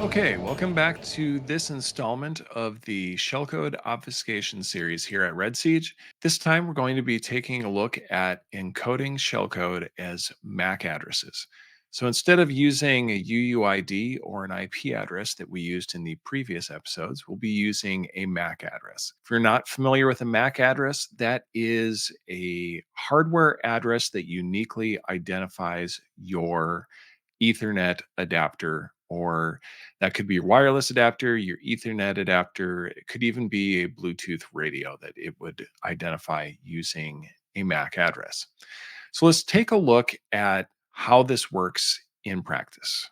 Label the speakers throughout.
Speaker 1: Okay, welcome back to this installment of the Shellcode Obfuscation series here at Red Siege. This time we're going to be taking a look at encoding shellcode as MAC addresses. So instead of using a UUID or an IP address that we used in the previous episodes, we'll be using a MAC address. If you're not familiar with a MAC address, that is a hardware address that uniquely identifies your Ethernet adapter, or that could be your wireless adapter, your Ethernet adapter. It could even be a Bluetooth radio that it would identify using a MAC address. So let's take a look at how this works in practice.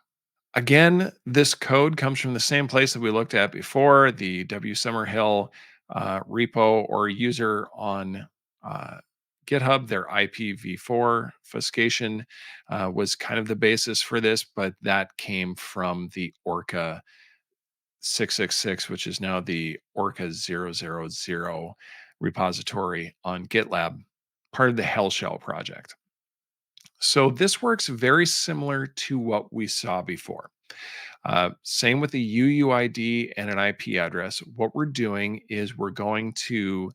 Speaker 1: Again, this code comes from the same place that we looked at before, the W. Summerhill repo or user on uh, GitHub. Their IPv4 obfuscation was kind of the basis for this, but that came from the Orca 666, which is now the Orca 000 repository on GitLab, part of the Hell Shell project. So this works very similar to what we saw before. Same with the UUID and an IP address. What we're doing is we're going to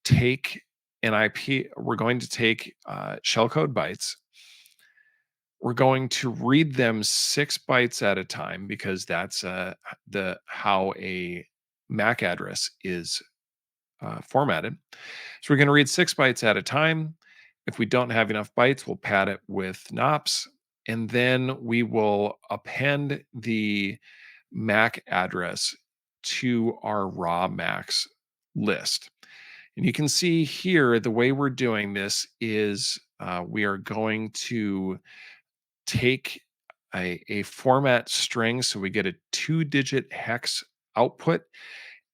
Speaker 1: take an IP, we're going to take shellcode bytes. We're going to read them 6 bytes at a time because that's the how a MAC address is formatted. So we're going to read 6 bytes at a time. If we don't have enough bytes, we'll pad it with NOPs, and then we will append the MAC address to our raw MACs list. And you can see here the way we're doing this is we are going to take a format string. So we get a 2-digit hex output,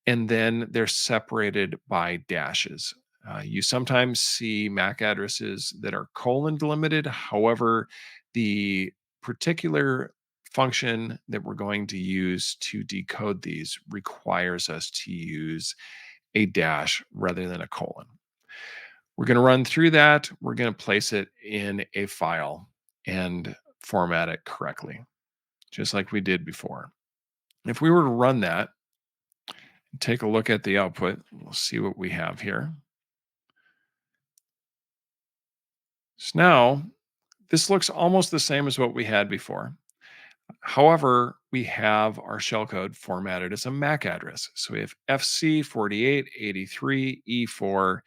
Speaker 1: and then they're separated by dashes. You sometimes see MAC addresses that are colon delimited. However, the particular function that we're going to use to decode these requires us to use a dash rather than a colon. We're going to run through that. We're going to place it in a file and format it correctly, just like we did before. If we were to run that, take a look at the output, we'll see what we have here. So now this looks almost the same as what we had before. However, we have our shellcode formatted as a MAC address. So we have FC4883E4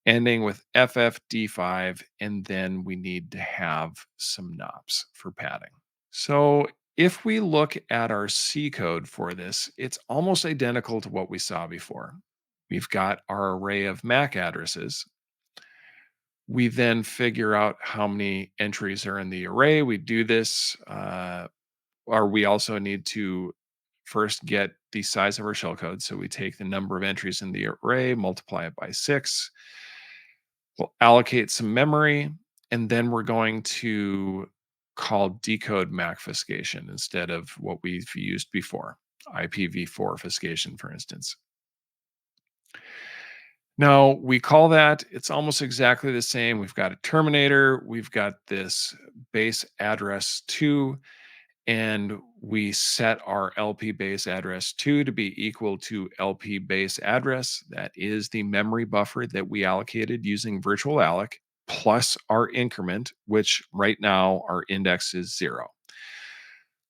Speaker 1: ending with FFD5, and then we need to have some NOPs for padding. So if we look at our C code for this, it's almost identical to what we saw before. We've got our array of MAC addresses. We then figure out how many entries are in the array. We do this, or we also need to first get the size of our shellcode. So we take the number of entries in the array, multiply it by 6. We'll allocate some memory, and then we're going to call decode MACfuscation instead of what we've used before, IPv4 obfuscation, for instance. Now we call that, it's almost exactly the same. We've got a terminator, we've got this base address 2, and we set our LP base address 2 to be equal to LP base address. That is the memory buffer that we allocated using virtual alloc plus our increment, which right now our index is 0.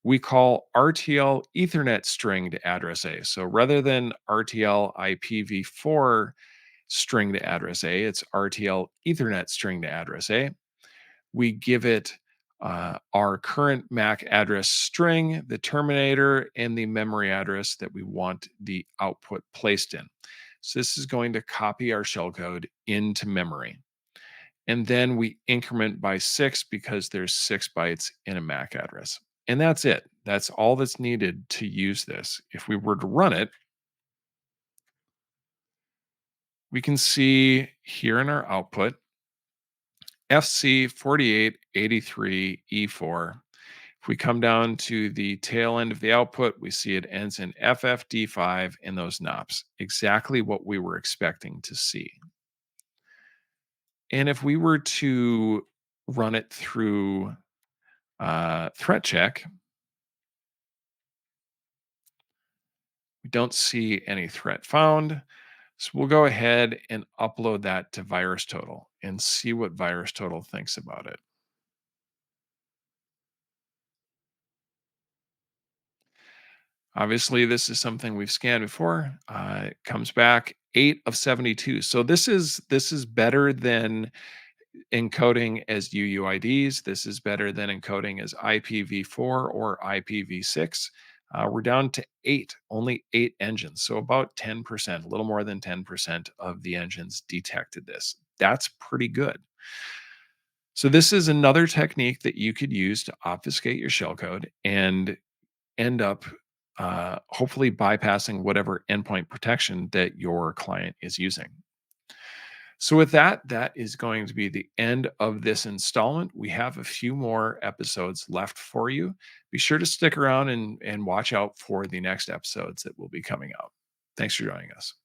Speaker 1: We call RTL Ethernet string to address A. So rather than RTL IPv4 string to address A, it's RTL Ethernet string to address A. We give it our current MAC address string, the terminator, and the memory address that we want the output placed in. So this is going to copy our shellcode into memory. And then we increment by 6 because there's 6 bytes in a MAC address. And that's it. That's all that's needed to use this. If we were to run it, we can see here in our output FC4883E4. If we come down to the tail end of the output, we see it ends in FFD5 and those NOPs, exactly what we were expecting to see. And if we were to run it through threat check, We don't see any threat found. So we'll go ahead and upload that to VirusTotal and see what VirusTotal thinks about it. Obviously, this is something we've scanned before. It comes back 8 of 72. So this is better than encoding as UUIDs. This is better than encoding as IPv4 or IPv6. We're down to eight, only eight engines. So about 10%, a little more than 10% of the engines detected this. That's pretty good. So, this is another technique that you could use to obfuscate your shellcode and end up hopefully bypassing whatever endpoint protection that your client is using. So, with that, that is going to be the end of this installment. We have a few more episodes left for you. Be sure to stick around and watch out for the next episodes that will be coming out. Thanks for joining us.